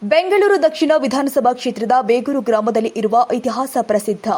ಬೆಂಗಳೂರು ದಕ್ಷಿಣ ವಿಧಾನಸಭಾ ಕ್ಷೇತ್ರದ ಬೇಗೂರು ಗ್ರಾಮದಲ್ಲಿ ಇರುವ ಇತಿಹಾಸ ಪ್ರಸಿದ್ಧ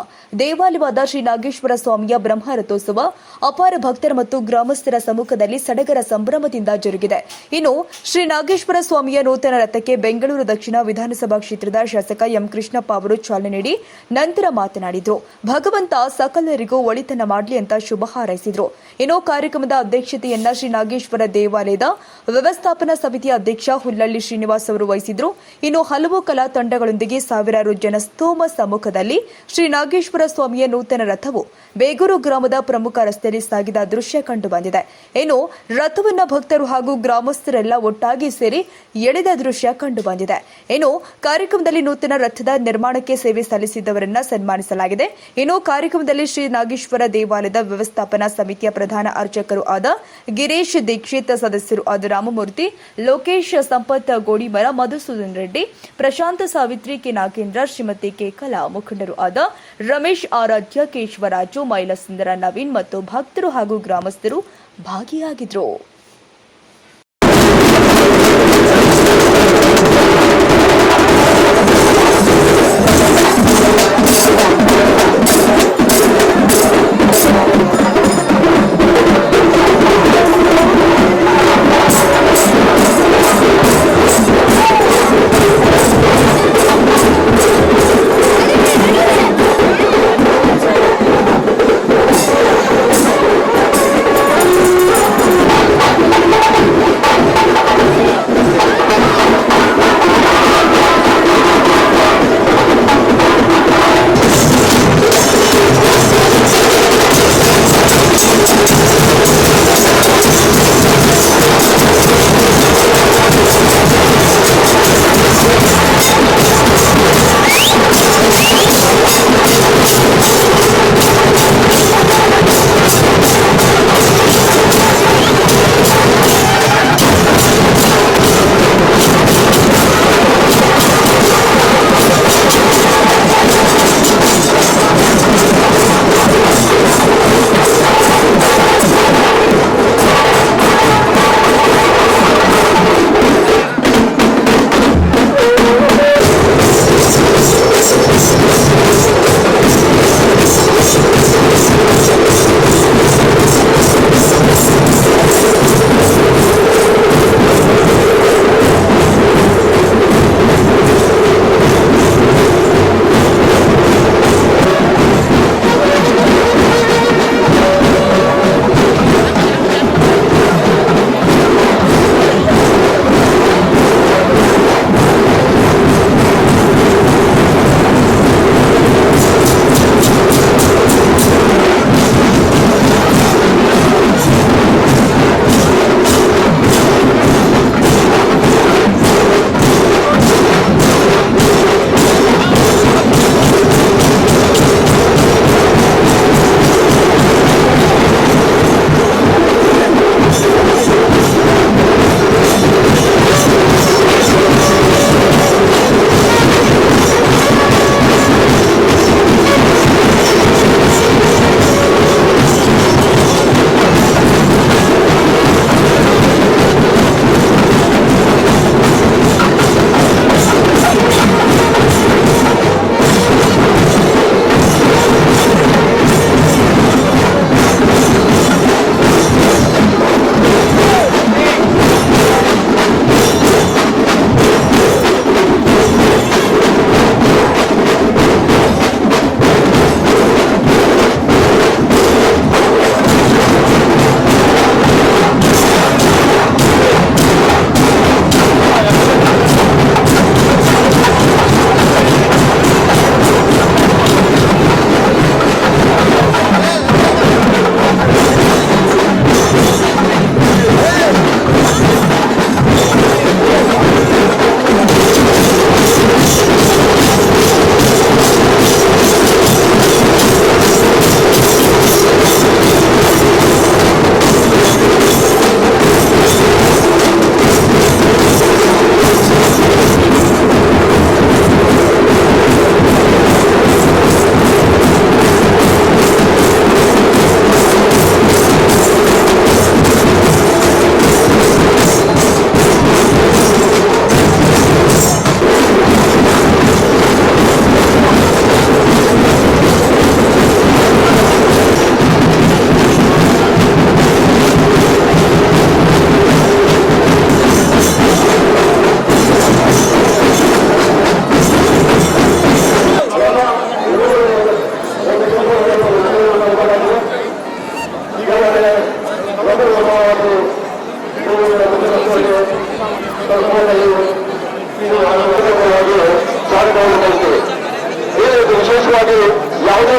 ದೇವಾಲಯವಾದ ಶ್ರೀ ನಾಗೇಶ್ವರ ಸ್ವಾಮಿಯ ಬ್ರಹ್ಮರಥೋತ್ಸವ ಅಪಾರ ಭಕ್ತರ ಮತ್ತು ಗ್ರಾಮಸ್ಥರ ಸಮ್ಮುಖದಲ್ಲಿ ಸಡಗರ ಸಂಭ್ರಮದಿಂದ ಜರುಗಿದೆ. ಇನ್ನು ಶ್ರೀ ನಾಗೇಶ್ವರ ಸ್ವಾಮಿಯ ನೂತನ ರಥಕ್ಕೆ ಬೆಂಗಳೂರು ದಕ್ಷಿಣ ವಿಧಾನಸಭಾ ಕ್ಷೇತ್ರದ ಶಾಸಕ ಎಂ ಕೃಷ್ಣಪ್ಪ ಅವರು ಚಾಲನೆ ನೀಡಿ ನಂತರ ಮಾತನಾಡಿದರು. ಭಗವಂತ ಸಕಲರಿಗೂ ಒಳಿತನ ಮಾಡಲಿ ಅಂತ ಶುಭ ಹಾರೈಸಿದರು. ಇನ್ನು ಕಾರ್ಯಕ್ರಮದ ಅಧ್ಯಕ್ಷತೆಯನ್ನ ಶ್ರೀ ನಾಗೇಶ್ವರ ದೇವಾಲಯದ ವ್ಯವಸ್ಥಾಪನಾ ಸಮಿತಿಯ ಅಧ್ಯಕ್ಷ ಹುಲ್ಲಳ್ಳಿ ಶ್ರೀನಿವಾಸ್ ಅವರು ವಹಿಸಿದರು. ಇನ್ನು ಹಲವು ಕಲಾ ತಂಡಗಳೊಂದಿಗೆ ಸಾವಿರಾರು ಜನ ಸ್ತೋಮ ಸಮ್ಮುಖದಲ್ಲಿ ಶ್ರೀ ನಾಗೇಶ್ವರ ಸ್ವಾಮಿಯ ನೂತನ ರಥವು ಬೇಗೂರು ಗ್ರಾಮದ ಪ್ರಮುಖ ರಸ್ತೆಯಲ್ಲಿ ಸಾಗಿದ ದೃಶ್ಯ ಕಂಡುಬಂದಿದೆ. ಇನ್ನು ರಥವನ್ನ ಭಕ್ತರು ಹಾಗೂ ಗ್ರಾಮಸ್ಥರೆಲ್ಲ ಒಟ್ಟಾಗಿ ಸೇರಿ ಎಳೆದ ದೃಶ್ಯ ಕಂಡುಬಂದಿದೆ. ಇನ್ನು ಕಾರ್ಯಕ್ರಮದಲ್ಲಿ ನೂತನ ರಥದ ನಿರ್ಮಾಣಕ್ಕೆ ಸೇವೆ ಸಲ್ಲಿಸಿದವರನ್ನ ಸನ್ಮಾನಿಸಲಾಗಿದೆ. ಇನ್ನು ಕಾರ್ಯಕ್ರಮದಲ್ಲಿ ಶ್ರೀ ನಾಗೇಶ್ವರ ದೇವಾಲಯದ ವ್ಯವಸ್ಥಾಪನಾ ಸಮಿತಿಯ ಪ್ರಧಾನ ಅರ್ಚಕರು ಆದ ಗಿರೀಶ್ ದೀಕ್ಷಿತ್, ಸದಸ್ಯರು ಆದ ರಾಮಮೂರ್ತಿ, ಲೋಕೇಶ್, ಸಂಪತ್ ಗೋಡಿಮರ, ಮಧುಸೂದನ್ ರೆಡ್ಡಿ, ಪ್ರಶಾಂತ ಸಾವಿತ್ರಿ, ಕೆ ನಾಗೇಂದ್ರ, ಶ್ರೀಮತಿ ಕೆ ಕಲಾ, ಮುಖಂಡರು ಆದ ರಮೇಶ್, ಆರಾಧ್ಯ, ಕೇಶವರಾಜು, ಮೈಲಸುಂದರ, ನವೀನ್ ಮತ್ತು ಭಕ್ತರು ಹಾಗೂ ಗ್ರಾಮಸ್ಥರು ಭಾಗಿಯಾಗಿದ್ದರು.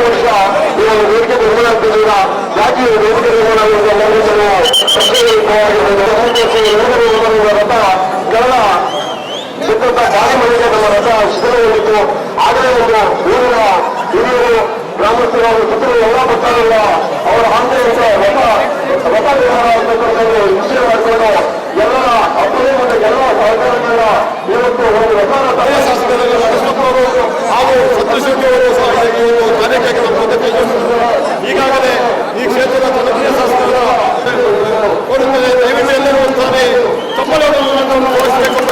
ವರ್ಷ ಈ ಒಂದು ವೇದಿಕೆ ನಿರ್ಮಾಣ ಆಗ್ತಿದ್ದೀರಾ ಯಾಕೆ ವೇದಿಕೆ ನಿರ್ಮಾಣ ರಥ ಎಲ್ಲ ಚಿತ್ರದ ಭಾರಿ ಮನೆಗೆ ನಮ್ಮ ರಥ ಶಿಥಿಲಗೊಂಡಿತ್ತು. ಆದರೆ ಒಂದು ಊರಿನ ಹಿರಿಯರು ಗ್ರಾಮಸ್ಥರು ಸುತ್ತಲೂ ಎಲ್ಲ ಬರ್ತಾರಲ್ಲ ಅವರ ಆಂತರಿಕ ರಥ ನಿರ್ಮಾಣ ಅಂತಕ್ಕಂಥದ್ದು ನಿಶ್ಚಯ ಮಾಡಿಕೊಂಡು ಎಲ್ಲರ ಅಪ್ಪನೇ ಮತ್ತು ಎಲ್ಲ ಸಹಕಾರಗಳ ಇವತ್ತು ಒಂದು ರಥನ ಹಾಗೂ ಸಪ್ತಶೃಂಗಿಯವರು ಕಾರ್ಯಕ್ರಮಕ್ಕೆ ಈಗಾಗಲೇ ಈ ಕ್ಷೇತ್ರದ ಜನಪ್ರಿಯ ಶಾಸಕರ ಕೋರುತ್ತದೆ. ದಯವಿಟ್ಟು ಎಲ್ಲರೂ ಒಂದ್ಸಾರಿ ಚಪ್ಪಲವನ್ನು ತೋರಿಸಬೇಕು ಅಂತ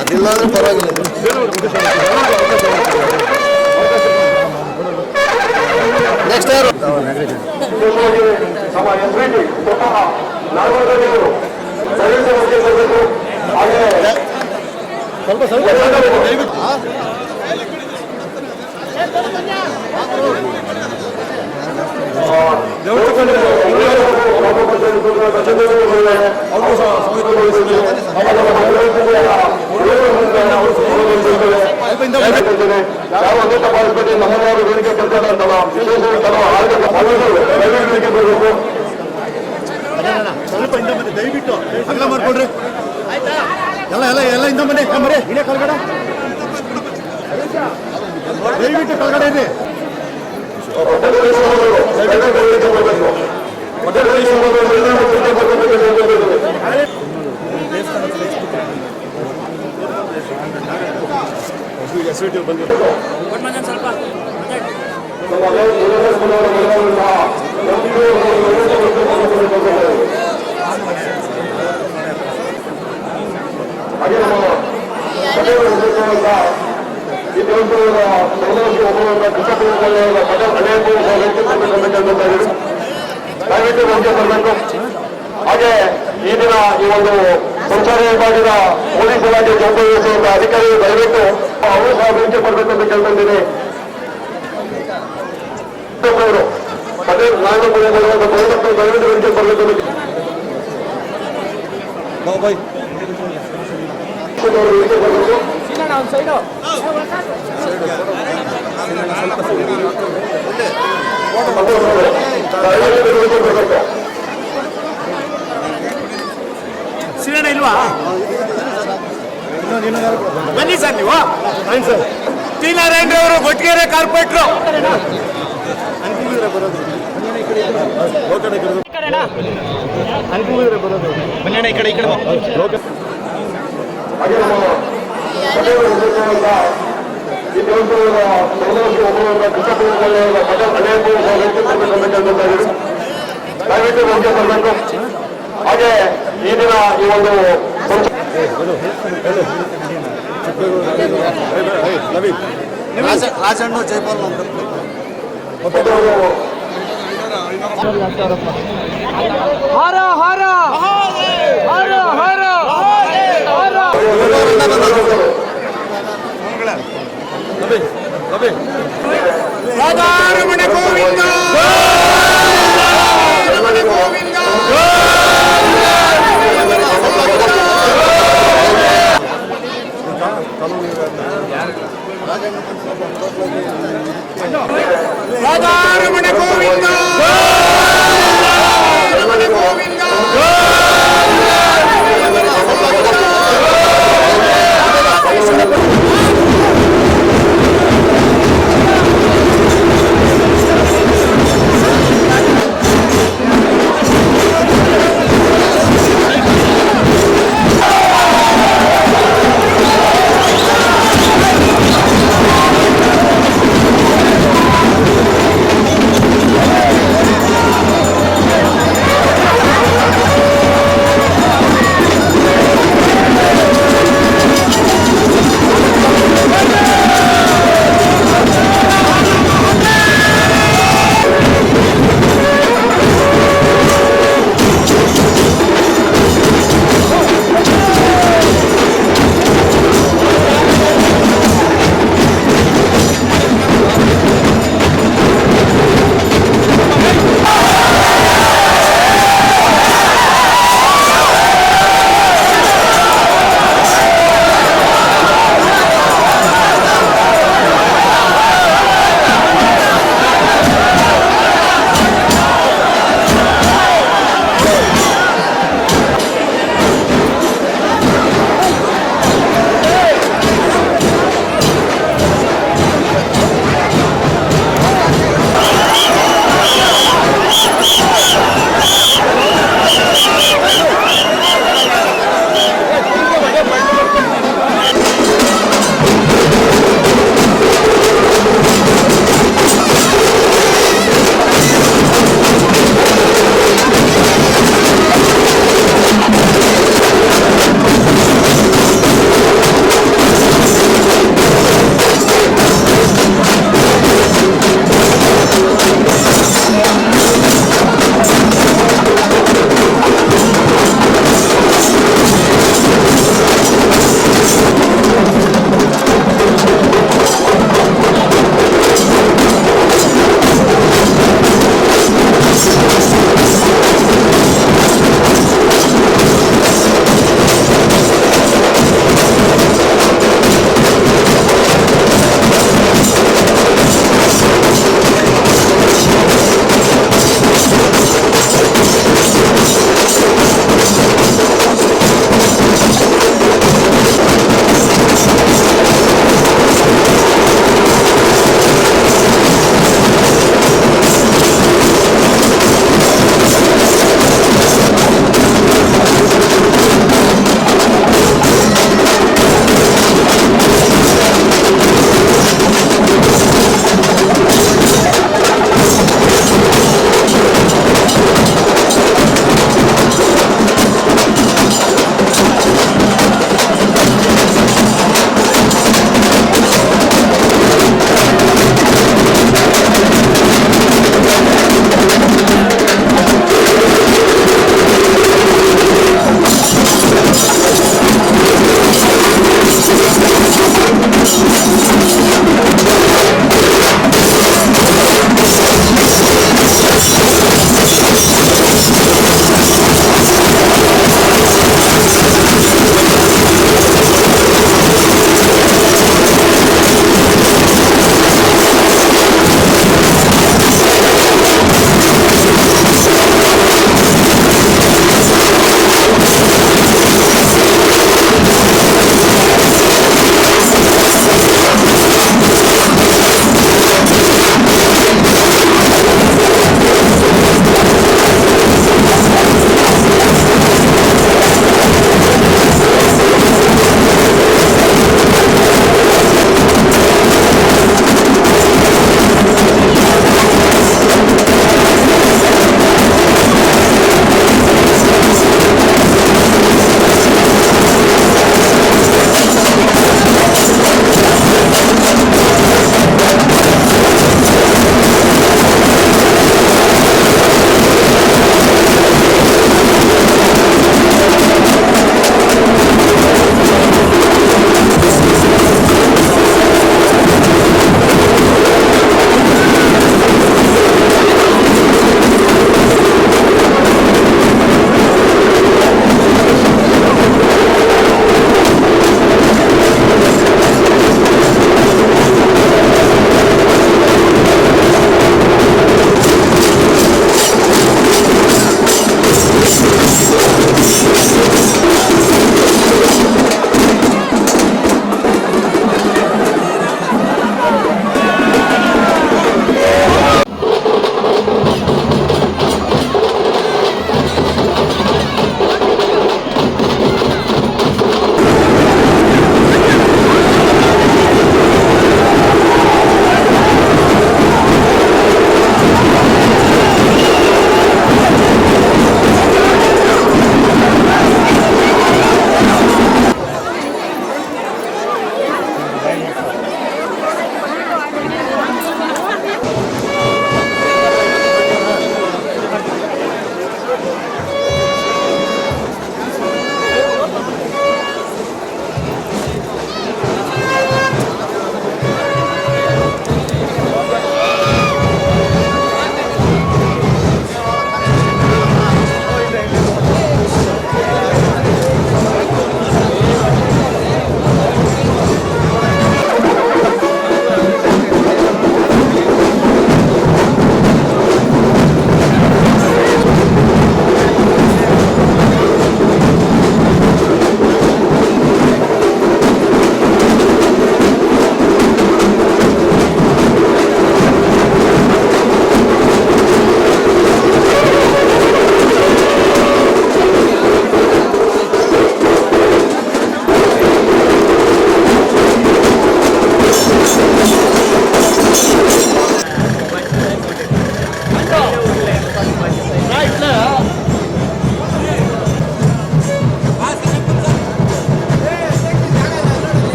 ಅದಿಲ್ಲ ಅಂದ್ರೆ ಪರವಾಗಿಲ್ಲ. ನೆಕ್ಸ್ಟ್ ಯಾರು ನಮ್ಮ ಎಸ್ಬಿಟಿ ನಾಲ್ವರು ಹಾಗೆ ಯಾವ ಅದೇ ತಪಾಸಣೆ ನಮ್ಮವರು ವೇದಿಕೆ ಬರ್ತಾರಂತಲ್ಲ ವಿಶೇಷ ವೇದಿಕೆ ಬರಬೇಕು. ಸ್ವಲ್ಪ ಇಂದ ಬನ್ನಿ, ದಯವಿಟ್ಟು ಅಗಲ ಮಾಡ್ಕೊಡ್ರಿ. ಎಲ್ಲ ಎಲ್ಲ ಎಲ್ಲ ಇಂದ ಬನ್ನಿ, ಕಂಬರಿ ಇಲ್ಲೇ ಕೆಳಗಡೆ ದಯವಿಟ್ಟು ಕೆಳಗಡೆ ಇರಿ. ದಯವಿಟ್ಟು ವಂಚನೆ ಬರಬೇಕು. ಹಾಗೆ ಈ ದಿನ ಈ ಒಂದು ಸಂಚಾರ ವಿಭಾಗದ ಪೊಲೀಸ್ ಇಲಾಖೆ ಜವಾಬ್ದಾರಿಸುವಂತ ಅಧಿಕಾರಿಗಳು ದಯವಿಟ್ಟು ಅವರು ಸಹ ವಂಚನೆ ಬರಬೇಕು ಅಂತ ಕೇಳ್ಕೊಂಡಿದ್ದೀನಿ. ಅದೇ ನಾನು ದಯವಿಟ್ಟು ವಂಚನೆ ಬರಬೇಕು ಅಂತ ಸಿಗೋಣ ಇಲ್ವಾ? ಬನ್ನಿ ಸರ್ ನೀವು. ಟಿ ನಾರಾಯಣ ಅವರು ಗೊಟ್ಟಿಗೆರೆ ಕಾರ್ಪೊರೇಟ್ರು. ಬನ್ನಿ ಈ ಕಡೆ ಈ ಕಡೆ ದಯವಿಟ್ಟು ವಂಚನೆ ಬರಬೇಕು. ಹಾಗೆ ಈ ದಿನ ಈ ಒಂದು ರಾಜಣ್ಣ ಜೈಪಾಲ್ ಹಾರ ಹಾರ ಹಾರ ಹಾರ ರಾಧಾರಮಣ ಗೋವಿಂದ ಗೋವಿಂದ. ರಾಧಾರಮಣ ಗೋವಿಂದ ಗೋವಿಂದ.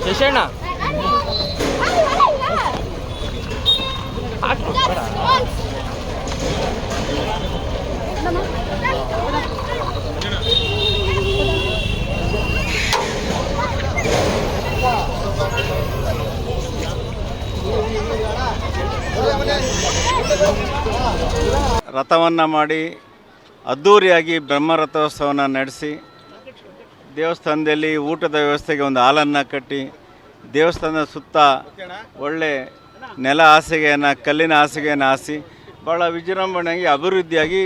ಶಶಣ್ಣ ರಥವನ್ನು ಮಾಡಿ ಅದ್ಧೂರಿಯಾಗಿ ಬ್ರಹ್ಮರಥೋತ್ಸವನ ನಡೆಸಿ ದೇವಸ್ಥಾನದಲ್ಲಿ ಊಟದ ವ್ಯವಸ್ಥೆಗೆ ಒಂದು ಹಾಲನ್ನು ಕಟ್ಟಿ ದೇವಸ್ಥಾನದ ಸುತ್ತ ಒಳ್ಳೆ ನೆಲ ಹಾಸಿಗೆಯನ್ನು ಕಲ್ಲಿನ ಹಾಸಿಗೆಯನ್ನು ಹಾಸಿ ಭಾಳ ವಿಜೃಂಭಣೆಯಾಗಿ ಅಭಿವೃದ್ಧಿಯಾಗಿ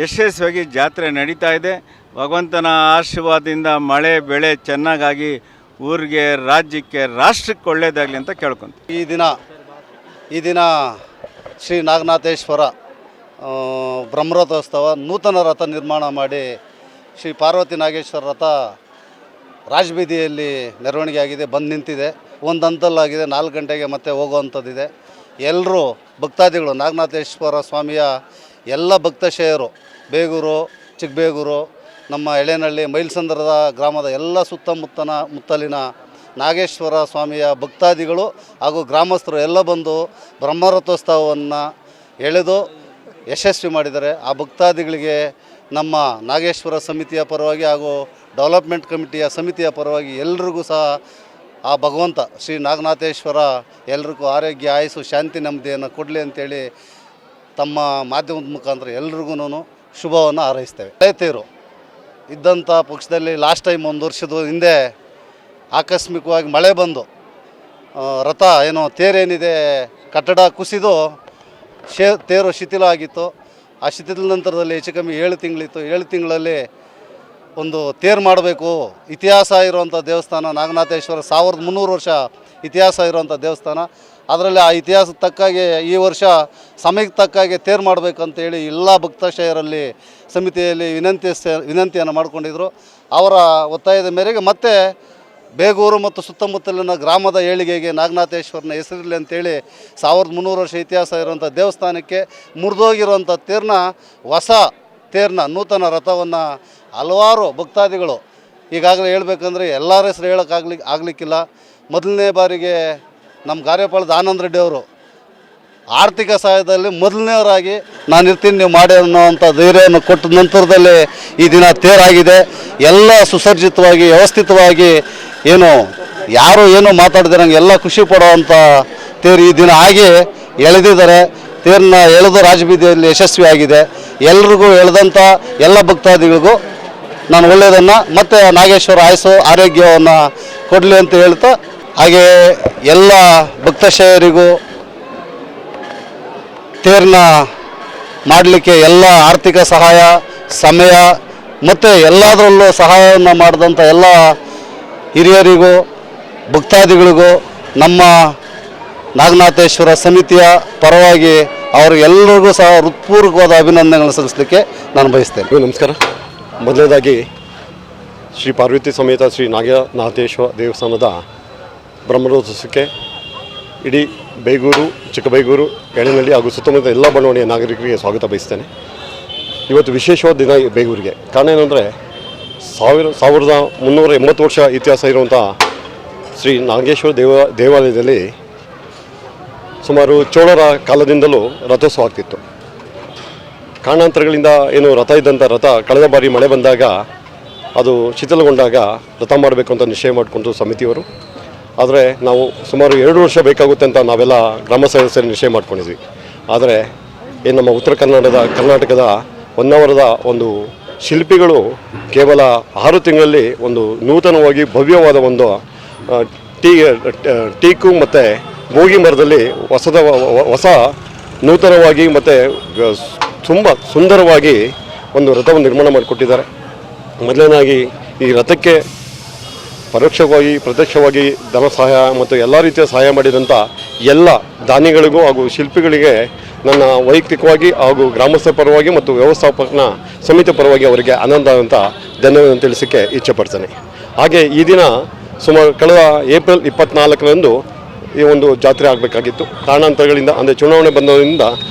ಯಶಸ್ವಿಯಾಗಿ ಜಾತ್ರೆ ನಡೀತಾ ಇದೆ. ಭಗವಂತನ ಆಶೀರ್ವಾದದಿಂದ ಮಳೆ ಬೆಳೆ ಚೆನ್ನಾಗಾಗಿ ಊರಿಗೆ ರಾಜ್ಯಕ್ಕೆ ರಾಷ್ಟ್ರಕ್ಕೆ ಒಳ್ಳೆಯದಾಗಲಿ ಅಂತ ಕೇಳ್ಕೊತೀವಿ. ಈ ದಿನ ಶ್ರೀ ನಾಗನಾಥೇಶ್ವರ ಬ್ರಹ್ಮರಥೋತ್ಸವ ನೂತನ ರಥ ನಿರ್ಮಾಣ ಮಾಡಿ ಶ್ರೀ ಪಾರ್ವತಿ ನಾಗೇಶ್ವರ ರಥ ರಾಜಬೀದಿಯಲ್ಲಿ ಮೆರವಣಿಗೆ ಆಗಿದೆ, ಬಂದು ನಿಂತಿದೆ. ಒಂದು ಹಂತಲ್ಲಾಗಿದೆ, 4 ಗಂಟೆಗೆ ಮತ್ತೆ ಹೋಗುವಂಥದ್ದಿದೆ. ಎಲ್ಲರೂ ಭಕ್ತಾದಿಗಳು ನಾಗನಾಥೇಶ್ವರ ಸ್ವಾಮಿಯ ಎಲ್ಲ ಭಕ್ತಶಯರು ಬೇಗೂರು, ಚಿಕ್ಕಬೇಗೂರು, ನಮ್ಮ ಎಳೆನಹಳ್ಳಿ, ಮೈಲ್ಸಂದ್ರದ ಗ್ರಾಮದ ಎಲ್ಲ ಮುತ್ತಲಿನ ನಾಗೇಶ್ವರ ಸ್ವಾಮಿಯ ಭಕ್ತಾದಿಗಳು ಹಾಗೂ ಗ್ರಾಮಸ್ಥರು ಎಲ್ಲ ಬಂದು ಬ್ರಹ್ಮರಥೋತ್ಸವವನ್ನು ಎಳೆದು ಯಶಸ್ವಿ ಮಾಡಿದ್ದಾರೆ. ಆ ಭಕ್ತಾದಿಗಳಿಗೆ ನಮ್ಮ ನಾಗೇಶ್ವರ ಸಮಿತಿಯ ಪರವಾಗಿ ಹಾಗೂ ಡೆವಲಪ್ಮೆಂಟ್ ಕಮಿಟಿಯ ಸಮಿತಿಯ ಪರವಾಗಿ ಎಲ್ರಿಗೂ ಸಹ ಆ ಭಗವಂತ ಶ್ರೀ ನಾಗನಾಥೇಶ್ವರ ಎಲ್ರಿಗೂ ಆರೋಗ್ಯ, ಆಯುಸ್ಸು, ಶಾಂತಿ, ನೆಮ್ಮದಿಯನ್ನು ಕೊಡಲಿ ಅಂತೇಳಿ ತಮ್ಮ ಮಾಧ್ಯಮದ ಮುಖಾಂತರ ಎಲ್ರಿಗೂ ಶುಭವನ್ನು ಹಾರೈಸ್ತೇವೆ. ತೇರು ಇದ್ದಂಥ ಪಕ್ಷದಲ್ಲಿ ಲಾಸ್ಟ್ ಟೈಮ್ 1 ವರ್ಷದ ಹಿಂದೆ ಆಕಸ್ಮಿಕವಾಗಿ ಮಳೆ ಬಂದು ರಥ ತೇರೇನಿದೆ ಕಟ್ಟಡ ಕುಸಿದು ತೇರು ಶಿಥಿಲ ಆಗಿತ್ತು. ಆ ಶಿಥಿಲ ನಂತರದಲ್ಲಿ ಹೆಚ್ಚು ಕಮ್ಮಿ 7 ತಿಂಗಳಿತ್ತು. 7 ತಿಂಗಳಲ್ಲಿ ಒಂದು ತೇರು ಮಾಡಬೇಕು. ಇತಿಹಾಸ ಇರುವಂಥ ದೇವಸ್ಥಾನ ನಾಗನಾಥೇಶ್ವರ 1300 ವರ್ಷ ಇತಿಹಾಸ ಇರುವಂಥ ದೇವಸ್ಥಾನ. ಅದರಲ್ಲಿ ಆ ಇತಿಹಾಸಕ್ಕೆ ತಕ್ಕಾಗೆ ಈ ವರ್ಷ ಸಮಯಕ್ಕೆ ತಕ್ಕಾಗೆ ತೇರು ಮಾಡಬೇಕಂತೇಳಿ ಎಲ್ಲ ಭಕ್ತಶಯರಲ್ಲಿ ಸಮಿತಿಯಲ್ಲಿ ವಿನಂತಿಯನ್ನು ಮಾಡಿಕೊಂಡಿದ್ರು. ಅವರ ಒತ್ತಾಯದ ಮೇರೆಗೆ ಮತ್ತೆ ಬೇಗೂರು ಮತ್ತು ಸುತ್ತಮುತ್ತಲಿನ ಗ್ರಾಮದ ಏಳಿಗೆಗೆ ನಾಗನಾಥೇಶ್ವರನ ಹೆಸರಿರಲಿ ಅಂತೇಳಿ 1300 ವರ್ಷ ಇತಿಹಾಸ ಇರುವಂಥ ದೇವಸ್ಥಾನಕ್ಕೆ ಮುರಿದೋಗಿರುವಂಥ ಹೊಸ ತೇರನ್ನ ನೂತನ ರಥವನ್ನು ಹಲವಾರು ಭಕ್ತಾದಿಗಳು ಈಗಾಗಲೇ ಹೇಳಬೇಕಂದ್ರೆ ಎಲ್ಲರ ಹೆಸರು ಆಗಲಿಕ್ಕಿಲ್ಲ. ಮೊದಲನೇ ಬಾರಿಗೆ ನಮ್ಮ ಗಾರ್ಯಪಾಳ್ಯದ ಆನಂದ ರೆಡ್ಡಿ ಅವರು ಆರ್ಥಿಕ ಸಹಾಯದಲ್ಲಿ ಮೊದಲನೇವರಾಗಿ ನಾನು ಇರ್ತೀನಿ ನೀವು ಮಾಡಿ ಅನ್ನೋವಂಥ ಧೈರ್ಯವನ್ನು ಕೊಟ್ಟ ನಂತರದಲ್ಲಿ ಈ ದಿನ ತೇರಾಗಿದೆ. ಎಲ್ಲ ಸುಸರ್ಜಿತವಾಗಿ ವ್ಯವಸ್ಥಿತವಾಗಿ ಯಾರು ಮಾತಾಡ್ದಿರಂಗೆ ಎಲ್ಲ ಖುಷಿ ಪಡುವಂಥ ತೇರು ಈ ದಿನ ಆಗಿ ಎಳೆದಿದ್ದಾರೆ. ತೇರನ್ನ ಎಳೆದು ರಾಜಬೀದಿಯಲ್ಲಿ ಯಶಸ್ವಿಯಾಗಿದೆ. ಎಲ್ರಿಗೂ ಎಳೆದಂಥ ಎಲ್ಲ ಭಕ್ತಾದಿಗಳಿಗೂ ನಾನು ಒಳ್ಳೆಯದನ್ನು ಮತ್ತು ನಾಗೇಶ್ವರ ಆಯುಸ್ಸು ಆರೋಗ್ಯವನ್ನು ಕೊಡಲಿ ಅಂತ ಹೇಳ್ತಾ, ಹಾಗೆ ಎಲ್ಲ ಭಕ್ತಶಯರಿಗೂ ತೇರನ್ನ ಮಾಡಲಿಕ್ಕೆ ಎಲ್ಲ ಆರ್ಥಿಕ ಸಹಾಯ, ಸಮಯ ಮತ್ತು ಎಲ್ಲದರಲ್ಲೂ ಸಹಾಯವನ್ನು ಮಾಡಿದಂಥ ಎಲ್ಲ ಹಿರಿಯರಿಗೂ ಭಕ್ತಾದಿಗಳಿಗೂ ನಮ್ಮ ನಾಗನಾಥೇಶ್ವರ ಸಮಿತಿಯ ಪರವಾಗಿ ಅವರಿಗೆಲ್ಲರಿಗೂ ಸಹ ಹೃತ್ಪೂರ್ವಕವಾದ ಅಭಿನಂದನೆಗಳನ್ನು ಸಲ್ಲಿಸಲಿಕ್ಕೆ ನಾನು ಬಯಸ್ತೇನೆ. ನಮಸ್ಕಾರ. ಮೊದಲನೇದಾಗಿ ಶ್ರೀ ಪಾರ್ವತಿ ಸಮೇತ ಶ್ರೀ ನಾಗನಾಥೇಶ್ವರ ದೇವಸ್ಥಾನದ ಬ್ರಹ್ಮರಥೋತ್ಸವಕ್ಕೆ ಇಡೀ ಬೇಗೂರು, ಚಿಕ್ಕಬೇಗೂರು, ಎಳೆನಹಳ್ಳಿ ಹಾಗೂ ಸುತ್ತಮುತ್ತ ಎಲ್ಲ ಬಡಾವಣೆಯ ನಾಗರಿಕರಿಗೆ ಸ್ವಾಗತ ಬಯಸ್ತೇನೆ. ಇವತ್ತು ವಿಶೇಷವಾದ ದಿನ ಬೇಗೂರಿಗೆ. ಕಾರಣ ಏನಂದರೆ 1380 ವರ್ಷ ಇತಿಹಾಸ ಇರುವಂಥ ಶ್ರೀ ನಾಗೇಶ್ವರ ದೇವಾಲಯದಲ್ಲಿ ಸುಮಾರು ಚೋಳರ ಕಾಲದಿಂದಲೂ ರಥೋತ್ಸವ ಆಗ್ತಿತ್ತು. ಕಾರಣಾಂತರಗಳಿಂದ ರಥ ಇದ್ದಂಥ ರಥ ಕಳೆದ ಬಾರಿ ಮಳೆ ಬಂದಾಗ ಅದು ಶಿಥಿಲಗೊಂಡಾಗ ರಥ ಮಾಡಬೇಕು ಅಂತ ನಿಶ್ಚಯ ಮಾಡಿಕೊಂಡು ಸಮಿತಿಯವರು. ಆದರೆ ನಾವು ಸುಮಾರು 2 ವರ್ಷ ಬೇಕಾಗುತ್ತೆ ಅಂತ ನಾವೆಲ್ಲ ಗ್ರಾಮ ಸದಸ್ಯರು ನಿಶ್ಚಯ ಮಾಡ್ಕೊಂಡಿದ್ವಿ. ಆದರೆ ನಮ್ಮ ಉತ್ತರ ಕರ್ನಾಟಕದ ಹೊನ್ನಾವರದ ಒಂದು ಶಿಲ್ಪಿಗಳು ಕೇವಲ 6 ತಿಂಗಳಲ್ಲಿ ಒಂದು ನೂತನವಾಗಿ ಭವ್ಯವಾದ ಒಂದು ಟೀಕು ಮತ್ತು ಬೋಗಿ ಮರದಲ್ಲಿ ಹೊಸ ನೂತನವಾಗಿ ಮತ್ತು ತುಂಬ ಸುಂದರವಾಗಿ ಒಂದು ರಥವನ್ನು ನಿರ್ಮಾಣ ಮಾಡಿಕೊಟ್ಟಿದ್ದಾರೆ. ಮೊದಲನೇದಾಗಿ ಈ ರಥಕ್ಕೆ ಪರೋಕ್ಷವಾಗಿ ಪ್ರತ್ಯಕ್ಷವಾಗಿ ಧನ ಸಹಾಯ ಮತ್ತು ಎಲ್ಲ ರೀತಿಯ ಸಹಾಯ ಮಾಡಿದಂಥ ಎಲ್ಲ ದಾನಿಗಳಿಗೂ ಹಾಗೂ ಶಿಲ್ಪಿಗಳಿಗೆ ನನ್ನ ವೈಯಕ್ತಿಕವಾಗಿ ಹಾಗೂ ಗ್ರಾಮಸ್ಥರ ಪರವಾಗಿ ಮತ್ತು ವ್ಯವಸ್ಥಾಪಕನ ಸಮಿತಿ ಪರವಾಗಿ ಅವರಿಗೆ ಆನಂದ ಅಂತ ಧನ್ಯವಾದ ತಿಳಿಸೋಕ್ಕೆ ಇಚ್ಛೆಪಡ್ತೇನೆ. ಹಾಗೆ ಈ ದಿನ ಸುಮಾರು ಕಳೆದ ಏಪ್ರಿಲ್ 24ರಂದು ಈ ಒಂದು ಜಾತ್ರೆ ಆಗಬೇಕಾಗಿತ್ತು. ಕಾರಣಾಂತರಗಳಿಂದ ಅಂದರೆ ಚುನಾವಣೆ ಬಂದರಿಂದ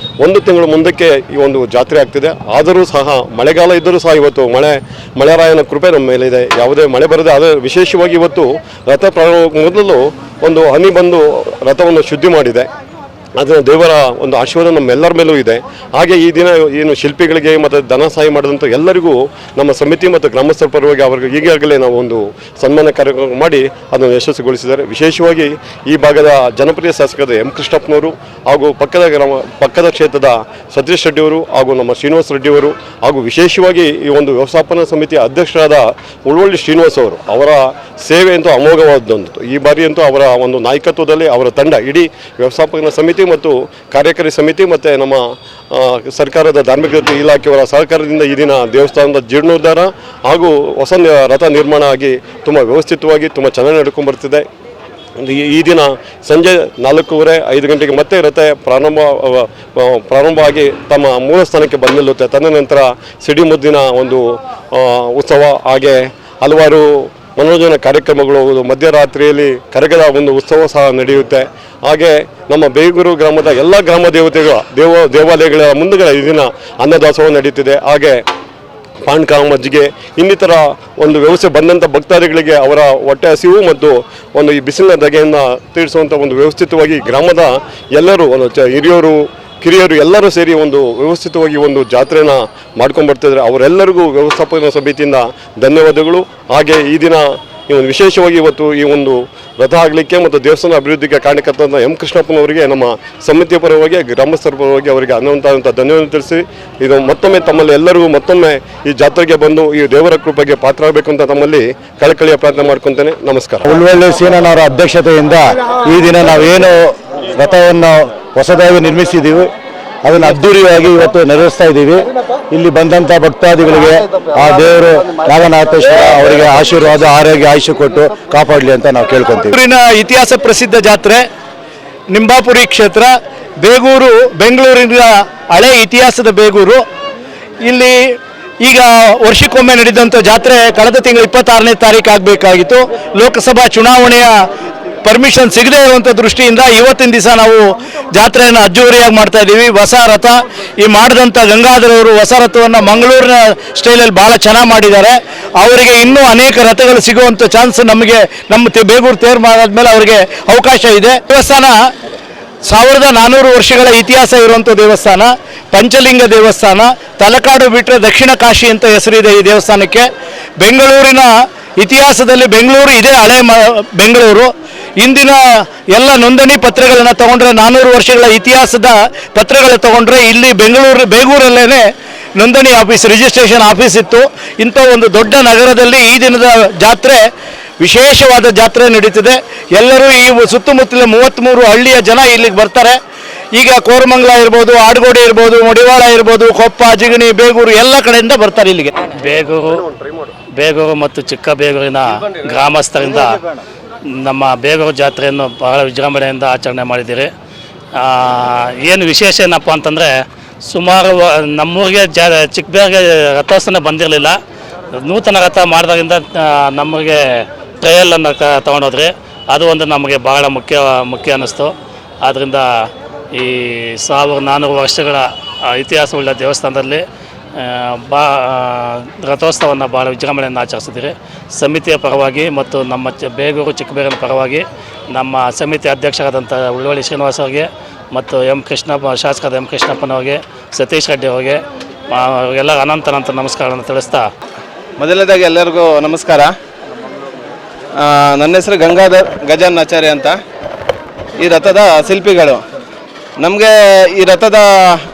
1 ತಿಂಗಳು ಮುಂದಕ್ಕೆ ಈ ಒಂದು ಜಾತ್ರೆ ಆಗ್ತಿದೆ. ಆದರೂ ಸಹ ಮಳೆಗಾಲ ಇದ್ದರೂ ಸಹ ಇವತ್ತು ಮಳೆರಾಯನ ಕೃಪೆ ನಮ್ಮ ಮೇಲಿದೆ. ಯಾವುದೇ ಮಳೆ ಬರದೆ, ಆದರೆ ವಿಶೇಷವಾಗಿ ಇವತ್ತು ರಥ ಪ್ರಾರಂಭ ಮೊದಲು ಒಂದು ಹನಿ ಬಂದು ರಥವನ್ನು ಶುದ್ಧಿ ಮಾಡಿದೆ. ಅದನ್ನು ದೇವರ ಒಂದು ಆಶೀರ್ವಾದ ನಮ್ಮೆಲ್ಲರ ಮೇಲೂ ಇದೆ. ಹಾಗೆ ಈ ದಿನ ಏನು ಶಿಲ್ಪಿಗಳಿಗೆ ಮತ್ತು ಧನ ಸಹಾಯ ಮಾಡಿದಂಥ ಎಲ್ಲರಿಗೂ ನಮ್ಮ ಸಮಿತಿ ಮತ್ತು ಗ್ರಾಮಸ್ಥರ ಪರವಾಗಿ ಅವರಿಗೆ ಈಗಾಗಲೇ ನಾವು ಒಂದು ಸನ್ಮಾನ ಕಾರ್ಯಕ್ರಮ ಮಾಡಿ ಅದನ್ನು ಯಶಸ್ವಿಗೊಳಿಸಿದ್ದಾರೆ. ವಿಶೇಷವಾಗಿ ಈ ಭಾಗದ ಜನಪ್ರಿಯ ಶಾಸಕರಾದ ಎಂ ಕೃಷ್ಣಪ್ಪನವರು ಹಾಗೂ ಪಕ್ಕದ ಕ್ಷೇತ್ರದ ಸತೀಶ್ ರೆಡ್ಡಿಯವರು ಹಾಗೂ ನಮ್ಮ ಶ್ರೀನಿವಾಸ ರೆಡ್ಡಿಯವರು ಹಾಗೂ ವಿಶೇಷವಾಗಿ ಈ ಒಂದು ವ್ಯವಸ್ಥಾಪನಾ ಸಮಿತಿಯ ಅಧ್ಯಕ್ಷರಾದ ಉಳ್ವಳ್ಳಿ ಶ್ರೀನಿವಾಸ್ ಅವರು, ಅವರ ಸೇವೆ ಅಂತೂ ಅಮೋಘವಾದಂತು. ಈ ಬಾರಿ ಅಂತೂ ಅವರ ಒಂದು ನಾಯಕತ್ವದಲ್ಲಿ ಅವರ ತಂಡ, ಇಡೀ ವ್ಯವಸ್ಥಾಪನಾ ಸಮಿತಿ ಮತ್ತು ಕಾರ್ಯಕಾರಿ ಸಮಿತಿ ಮತ್ತು ನಮ್ಮ ಸರ್ಕಾರದ ಧಾರ್ಮಿಕ ಇಲಾಖೆಯವರ ಸಹಕಾರದಿಂದ ಈ ದಿನ ದೇವಸ್ಥಾನದ ಜೀರ್ಣೋದ್ಧಾರ ಹಾಗೂ ಹೊಸ ರಥ ನಿರ್ಮಾಣ ಆಗಿ ತುಂಬ ವ್ಯವಸ್ಥಿತವಾಗಿ ತುಂಬ ಚೆನ್ನಾಗಿ ನಡ್ಕೊಂಡು ಬರ್ತಿದೆ. ಈ ದಿನ ಸಂಜೆ 4:30-5 ಗಂಟೆಗೆ ಮತ್ತೆ ರಥ ಪ್ರಾರಂಭ ಆಗಿ ತಮ್ಮ ಮೂಲ ಸ್ಥಾನಕ್ಕೆ ಬಂದು ನಿಲ್ಲುತ್ತೆ. ತದನಂತರ ಸಿಡಿಮುದ್ದಿನ ಒಂದು ಉತ್ಸವ, ಹಾಗೆ ಹಲವಾರು ಮನೋರಂಜನಾ ಕಾರ್ಯಕ್ರಮಗಳು, ಮಧ್ಯರಾತ್ರಿಯಲ್ಲಿ ಕರಗದ ಒಂದು ಉತ್ಸವ ಸಹ ನಡೆಯುತ್ತೆ. ಹಾಗೆ ನಮ್ಮ ಬೇಗೂರು ಗ್ರಾಮದ ಎಲ್ಲ ಗ್ರಾಮ ದೇವಾಲಯಗಳ ಮುಂದುಗಡೆ ಈ ದಿನ ಅನ್ನದಾಸೋಹ ನಡೀತಿದೆ. ಹಾಗೆ ಪಾನಕ, ಮಜ್ಜಿಗೆ ಇನ್ನಿತರ ಒಂದು ವ್ಯವಸ್ಥೆ ಬಂದಂಥ ಭಕ್ತಾದಿಗಳಿಗೆ ಅವರ ಹೊಟ್ಟೆ ಹಸಿವು ಮತ್ತು ಒಂದು ಈ ಬಿಸಿಲಿನ ಧಗೆಯನ್ನು ತೀರಿಸುವಂಥ ಒಂದು ವ್ಯವಸ್ಥಿತವಾಗಿ ಗ್ರಾಮದ ಎಲ್ಲರೂ ಹಿರಿಯರು ಕಿರಿಯರು ಎಲ್ಲರೂ ಸೇರಿ ಒಂದು ವ್ಯವಸ್ಥಿತವಾಗಿ ಒಂದು ಜಾತ್ರೆನ ಮಾಡ್ಕೊಂಡು ಬರ್ತಿದ್ದಾರೆ. ಅವರೆಲ್ಲರಿಗೂ ವ್ಯವಸ್ಥಾಪನಾ ಸಮಿತಿಯಿಂದ ಧನ್ಯವಾದಗಳು. ಹಾಗೆ ಈ ದಿನ ಒಂದು ವಿಶೇಷವಾಗಿ ಇವತ್ತು ಈ ಒಂದು ರಥ ಆಗಲಿಕ್ಕೆ ಮತ್ತು ದೇವಸ್ಥಾನ ಅಭಿವೃದ್ಧಿಗೆ ಕಾರಣಕರ್ತಂಥ ಎಂ ಕೃಷ್ಣಪ್ಪನವರಿಗೆ ನಮ್ಮ ಸಮಿತಿಯ ಪರವಾಗಿ, ಗ್ರಾಮಸ್ಥರ ಪರವಾಗಿ ಅವರಿಗೆ ಅನಂತ ಧನ್ಯವಾದ ತಿಳಿಸಿ, ಇದು ಮತ್ತೊಮ್ಮೆ ತಮ್ಮಲ್ಲಿ ಎಲ್ಲರಿಗೂ ಮತ್ತೊಮ್ಮೆ ಈ ಜಾತ್ರೆಗೆ ಬಂದು ಈ ದೇವರ ಕೃಪೆಗೆ ಪಾತ್ರರಾಗಬೇಕು ಅಂತ ತಮ್ಮಲ್ಲಿ ಕಳಕಳಿಯ ಪ್ರಾರ್ಥನೆ ಮಾಡ್ಕೊತೇನೆ. ನಮಸ್ಕಾರ. ಉಳ್ವಳ್ಳಿ ಸೀನಣ್ಣವರ ಅಧ್ಯಕ್ಷತೆಯಿಂದ ಈ ದಿನ ನಾವೇನು ರಥವನ್ನು ಹೊಸದಾಗಿ ನಿರ್ಮಿಸಿದ್ದೀವಿ ಅದನ್ನು ಅದ್ದೂರಿಯಾಗಿ ಇವತ್ತು ನೆರವೇರಿಸ್ತಾ ಇದ್ದೀವಿ. ಇಲ್ಲಿ ಬಂದಂಥ ಭಕ್ತಾದಿಗಳಿಗೆ ಆ ದೇವರು ನಾಗನಾಥೇಶ್ವರ ಅವರಿಗೆ ಆಶೀರ್ವಾದ, ಆರೋಗ್ಯ, ಆಯುಷ್ಯ ಕೊಟ್ಟು ಕಾಪಾಡಲಿ ಅಂತ ನಾವು ಕೇಳ್ಕೊಂತೀವಿ. ಊರಿನ ಇತಿಹಾಸ ಪ್ರಸಿದ್ಧ ಜಾತ್ರೆ ನಿಂಬಾಪುರಿ ಕ್ಷೇತ್ರ ಬೇಗೂರು, ಬೆಂಗಳೂರಿನ ಹಳೆ ಇತಿಹಾಸದ ಬೇಗೂರು. ಇಲ್ಲಿ ಈಗ ವರ್ಷಕ್ಕೊಮ್ಮೆ ನಡೆದಂಥ ಜಾತ್ರೆ ಕಳೆದ ತಿಂಗಳು 26ನೇ ತಾರೀಕು ಆಗಬೇಕಾಗಿತ್ತು. ಲೋಕಸಭಾ ಚುನಾವಣೆಯ ಪರ್ಮಿಷನ್ ಸಿಗದೇ ಇರುವಂಥ ದೃಷ್ಟಿಯಿಂದ ಇವತ್ತಿನ ದಿವಸ ನಾವು ಜಾತ್ರೆಯನ್ನು ಅದ್ದೂರಿಯಾಗಿ ಮಾಡ್ತಾ ಇದ್ದೀವಿ. ಹೊಸ ರಥ ಈ ಮಾಡಿದಂಥ ಗಂಗಾಧರ್ ಅವರು ಹೊಸ ರಥವನ್ನು ಮಂಗಳೂರಿನ ಸ್ಟೈಲಲ್ಲಿ ಭಾಳ ಚೆನ್ನಾಗಿ ಮಾಡಿದ್ದಾರೆ. ಅವರಿಗೆ ಇನ್ನೂ ಅನೇಕ ರಥಗಳು ಸಿಗುವಂಥ ಚಾನ್ಸ್ ನಮ್ಮ ಬೇಗೂರು ತೇರು ಮಾಡಾದ್ಮೇಲೆ ಅವರಿಗೆ ಅವಕಾಶ ಇದೆ. ದೇವಸ್ಥಾನ 1400 ವರ್ಷಗಳ ಇತಿಹಾಸ ಇರುವಂಥ ದೇವಸ್ಥಾನ, ಪಂಚಲಿಂಗ ದೇವಸ್ಥಾನ. ತಲಕಾಡು ಬಿಟ್ಟರೆ ದಕ್ಷಿಣ ಕಾಶಿ ಅಂತ ಹೆಸರಿದೆ ಈ ದೇವಸ್ಥಾನಕ್ಕೆ. ಬೆಂಗಳೂರಿನ ಇತಿಹಾಸದಲ್ಲಿ ಬೆಂಗಳೂರು ಇದೇ ಹಳೆ ಬೆಂಗಳೂರು. ಇಂದಿನ ಎಲ್ಲ ನೋಂದಣಿ ಪತ್ರಗಳನ್ನು ತಗೊಂಡ್ರೆ 400 ವರ್ಷಗಳ ಇತಿಹಾಸದ ಪತ್ರಗಳು ತಗೊಂಡ್ರೆ ಇಲ್ಲಿ ಬೇಗೂರಲ್ಲೇ ನೋಂದಣಿ ಆಫೀಸ್, ರಿಜಿಸ್ಟ್ರೇಷನ್ ಆಫೀಸ್ ಇತ್ತು. ಇಂಥ ಒಂದು ದೊಡ್ಡ ನಗರದಲ್ಲಿ ಈ ದಿನದ ಜಾತ್ರೆ ವಿಶೇಷವಾದ ಜಾತ್ರೆ ನಡೀತಿದೆ. ಎಲ್ಲರೂ ಈ ಸುತ್ತಮುತ್ತಲ 33 ಹಳ್ಳಿಯ ಜನ ಇಲ್ಲಿಗೆ ಬರ್ತಾರೆ. ಈಗ ಕೋರಮಂಗಲ ಇರ್ಬೋದು, ಆಡ್ಗೋಡಿ ಇರ್ಬೋದು, ಮಡಿವಾಳ ಇರ್ಬೋದು, ಕೊಪ್ಪ, ಜಿಗಣಿ, ಬೇಗೂರು ಎಲ್ಲ ಕಡೆಯಿಂದ ಬರ್ತಾರೆ ಇಲ್ಲಿಗೆ. ಬೇಗೂರು ಮತ್ತು ಚಿಕ್ಕ ಬೇಗೂರಿನ ಗ್ರಾಮಸ್ಥರಿಂದ ನಮ್ಮ ಬೇಗೂರು ಜಾತ್ರೆಯನ್ನು ಬಹಳ ವಿಜೃಂಭಣೆಯಿಂದ ಆಚರಣೆ ಮಾಡಿದ್ದೀರಿ. ಏನು ವಿಶೇಷ ಏನಪ್ಪ ಅಂತಂದರೆ, ಸುಮಾರು ನಮ್ಮೂರಿಗೆ ಚಿಕ್ಕಬೇಗೆ ರಥೋತ್ಸವ ಬಂದಿರಲಿಲ್ಲ. ನೂತನ ರಥ ಮಾಡಿದಾಗಿಂದ ನಮಗೆ ಟ್ರಯಲನ್ನು ತೊಗೊಂಡೋದ್ರಿ. ಅದು ಒಂದು ನಮಗೆ ಭಾಳ ಮುಖ್ಯ ಅನ್ನಿಸ್ತು. ಆದ್ದರಿಂದ ಈ 1400 ವರ್ಷಗಳ ಇತಿಹಾಸವುಳ್ಳ ದೇವಸ್ಥಾನದಲ್ಲಿ ರಥೋತ್ಸವವನ್ನು ಭಾಳ ವಿಜೃಂಭಣೆಯನ್ನು ಆಚರಿಸಿದ್ದೀರಿ. ಸಮಿತಿಯ ಪರವಾಗಿ ಮತ್ತು ನಮ್ಮ ಬೇಗೂರು ಚಿಕ್ಕಬೇಗೂರಿನ ಪರವಾಗಿ ನಮ್ಮ ಸಮಿತಿ ಅಧ್ಯಕ್ಷರಾದಂಥ ಉಳ್ವಳ್ಳಿ ಶ್ರೀನಿವಾಸ್ ಅವರಿಗೆ ಮತ್ತು ಶಾಸಕರಾದ ಎಂ ಕೃಷ್ಣಪ್ಪನವರಿಗೆ, ಸತೀಶ್ ರೆಡ್ಡಿ ಅವರಿಗೆ ಎಲ್ಲ ಅನಂತ ನಮಸ್ಕಾರಗಳನ್ನು ತಿಳಿಸ್ತಾ, ಮೊದಲನೇದಾಗಿ ಎಲ್ಲರಿಗೂ ನಮಸ್ಕಾರ. ನನ್ನ ಹೆಸರು ಗಂಗಾಧರ್ ಗಜಾನ್ ಆಚಾರ್ಯ ಅಂತ. ಈ ರಥದ ಶಿಲ್ಪಿಗಳು. ನಮಗೆ ಈ ರಥದ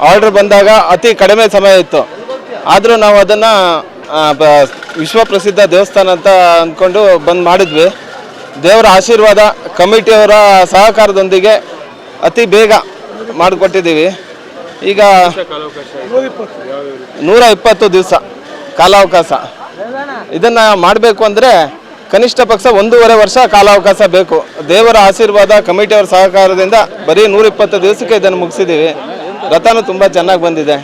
ಆರ್ಡ್ರ್ ಬಂದಾಗ ಅತಿ ಕಡಿಮೆ ಸಮಯ ಇತ್ತು. ಆದರೂ ನಾವು ಅದನ್ನು ವಿಶ್ವಪ್ರಸಿದ್ಧ ದೇವಸ್ಥಾನ ಅಂತ ಅಂದ್ಕೊಂಡು ಬಂದು ಮಾಡಿದ್ವಿ. ದೇವರ ಆಶೀರ್ವಾದ, ಕಮಿಟಿಯವರ ಸಹಕಾರದೊಂದಿಗೆ ಅತಿ ಬೇಗ ಮಾಡಿಕೊಟ್ಟಿದ್ದೀವಿ. ಈಗ 120 ದಿವಸ ಕಾಲಾವಕಾಶ. ಇದನ್ನು ಮಾಡಬೇಕು ಅಂದರೆ ಕನಿಷ್ಠ ಪಕ್ಷ 1.5 ವರ್ಷ ಕಾಲಾವಕಾಶ ಬೇಕು. ದೇವರ ಆಶೀರ್ವಾದ, ಕಮಿಟಿಯವರ ಸಹಕಾರದಿಂದ ಬರೀ 120 ದಿವಸಕ್ಕೆ ಇದನ್ನು ಮುಗಿಸಿದ್ದೀವಿ. ರಥನೂ ತುಂಬ ಚೆನ್ನಾಗಿ ಬಂದಿದೆ.